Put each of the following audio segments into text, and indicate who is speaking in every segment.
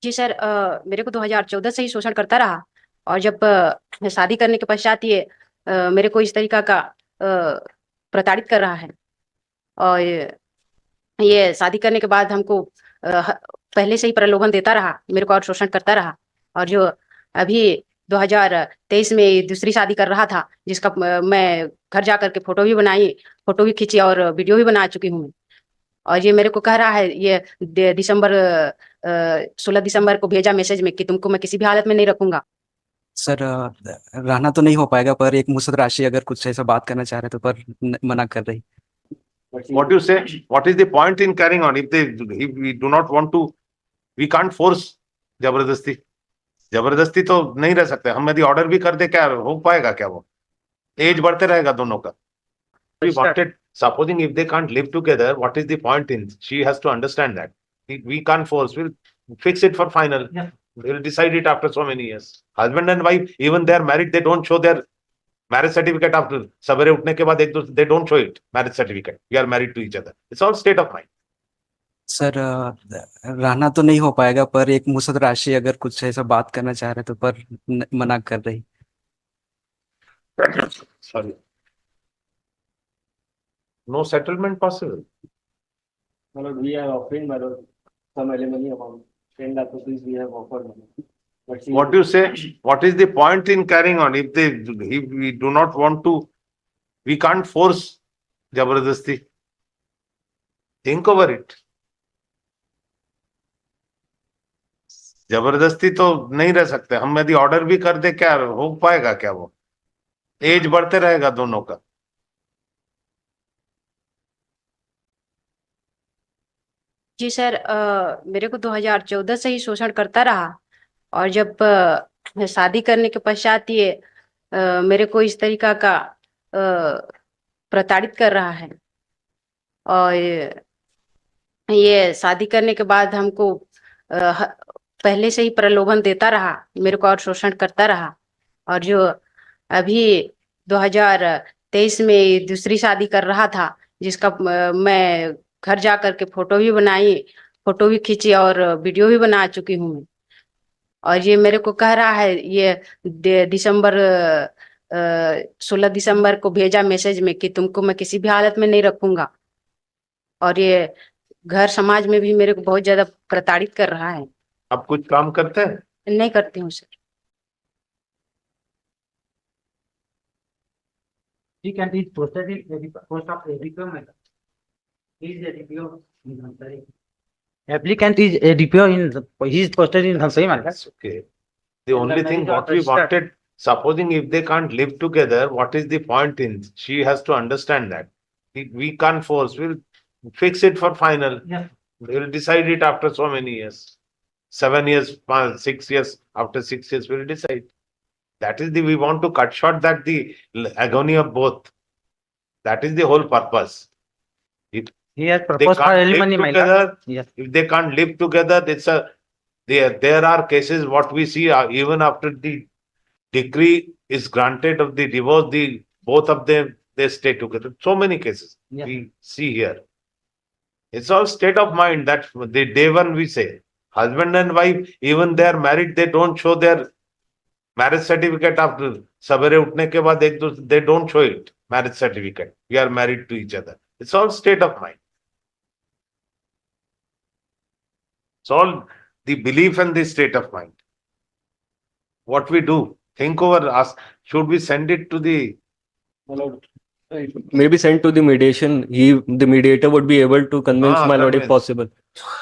Speaker 1: जी sir, मेरे को 2014 से ही शोषण करता रहा। और जब शादी करने के पश्चात ये मेरे को इस तरीका का प्रताड़ित कर रहा है। और ये शादी करने के बाद हमको पहले से ही प्रलोभन देता रहा, मेरे को और शोषण करता रहा। और जो अभी 2023 में दूसरी शादी कर रहा था, जिसका मैं घर जा करके फोटो भी खींची और वीडियो भी बना चुकी हूँ। और ये मेरे को कह रहा है, ये दिसंबर 16 दिसंबर को भेजा मैसेज में कि तुमको मैं किसी भी हालत में नहीं रखूंगा।
Speaker 2: सर रहना तो नहीं हो पाएगा, पर एक मुश्त राशि अगर कुछ ऐसा बात करना चाह रहे तो, पर मना कर रही।
Speaker 3: What you say? What is the point in carrying on? If we do not want to, we can't force जबरदस्ती। जबरदस्ती तो नहीं रह सकते हम। यदि ऑर्डर भी कर दे, क्या हो पाएगा? क्या वो एज बढ़ते रहेगा दोनों का? We wanted, supposing if they can't live together, what is the point in? She has to understand that we can't force. We'll fix it for final. Yeah. We'll decide it after so many years. Husband and wife, even they are married, they don't show their marriage certificate after सवेरे उठने के बाद एक दूसरे, they don't show it marriage certificate. We are married to each other. It's all state of mind.
Speaker 2: Sir रहना तो नहीं हो पाएगा, पर एक मुश्त राशि अगर कुछ ऐसा बात करना चाह रहे तो, पर मना कर रही।
Speaker 3: Sorry. No settlement possible.
Speaker 4: My lord, we are offering, my lord, some alimony amount 10 lakh rupees we have offered, my lord. But she,
Speaker 3: What do you say? What is the point in carrying on? If we do not want to, we can't force जबरदस्ती। Think over it. जबरदस्ती तो नहीं रह सकते हम। यदि order भी कर दे, क्या हो पाएगा? क्या वो एज बढ़ते रहेगा दोनों का?
Speaker 1: जी सर, मेरे को 2014 से ही शोषण करता रहा। और जब शादी करने के पश्चात ये मेरे को इस तरीका का प्रताड़ित कर रहा है। और ये शादी करने के बाद हमको पहले से ही प्रलोभन देता रहा, मेरे को और शोषण करता रहा। और जो अभी 2023 में दूसरी शादी कर रहा था, जिसका मैं घर जा करके फोटो भी खींची और वीडियो भी बना चुकी हूँ। और ये मेरे को कह रहा है, ये दिसंबर 16 दिसंबर को भेजा मैसेज में कि तुमको मैं किसी भी हालत में नहीं रखूंगा। और ये घर समाज में भी मेरे को बहुत ज्यादा प्रताड़ित कर रहा है।
Speaker 3: अब कुछ काम करते हैं?
Speaker 1: नहीं करती हूँ sir.
Speaker 4: she can be posted in post of ADPO, my lord. He is a DPO in Dhansari. Applicant is a DPO he is posted in Dhansari, my lord.
Speaker 3: That's okay. The only thing what we wanted, supposing if they can't live together, what is the point in? She has to understand that we can't force. We'll fix it for final.
Speaker 4: Yeah.
Speaker 3: We'll decide it after so many years. 7 years, 6 years. After 6 years, we'll decide. That is we want to cut short that the agony of both. That is the whole purpose. If
Speaker 4: He has
Speaker 3: they
Speaker 4: proposed for
Speaker 3: can't live
Speaker 4: alimony, my lord.
Speaker 3: together,
Speaker 4: Yes.
Speaker 3: if they can't live together, there are cases what we see even after the decree is granted of the divorce, both of them they stay together. So many cases
Speaker 4: Yeah.
Speaker 3: we see here. It's all state of mind. That the day one we say husband and wife, even they are married, they don't show their marriage certificate after सवेरे उठने के बाद एक दूसरे, they don't show it marriage certificate. We are married to each other. It's all state of mind. It's all the belief and the state of mind. What we do, think over, ask, should we send it to the
Speaker 4: My lord,
Speaker 5: maybe sent to the mediation. The mediator would be able to convince my lord if
Speaker 3: convince.
Speaker 5: possible.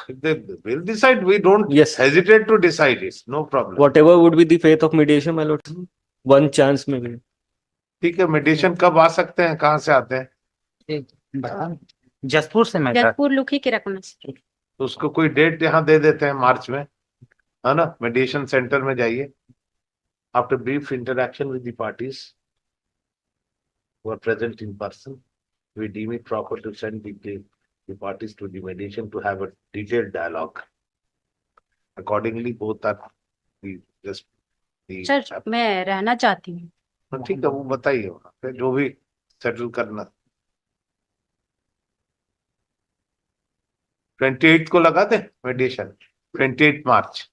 Speaker 3: If they will decide, we don't
Speaker 5: Yes.
Speaker 3: hesitate to decide it. No problem.
Speaker 5: Whatever would be the faith of mediation, my lord. One chance maybe.
Speaker 3: ठीक है, meditation कब आ सकते हैं? कहाँ से आते हैं?
Speaker 4: जसपुर से, मैं
Speaker 1: जसपुर लुखी के रखना सर।
Speaker 3: तो उसको कोई डेट यहाँ दे देते हैं मार्च में, है ना? मेडिटेशन सेंटर में जाइए। After brief interaction with the parties who are present in person, we deem it proper to send the parties to the mediation to have a detailed dialogue. Accordingly, both are just the
Speaker 1: sir मैं रहना चाहती हूँ।
Speaker 3: ठीक है, वो बताइए वहाँ पे जो भी सेटल करना। 28 को लगा दे मेडिटेशन, 28 मार्च।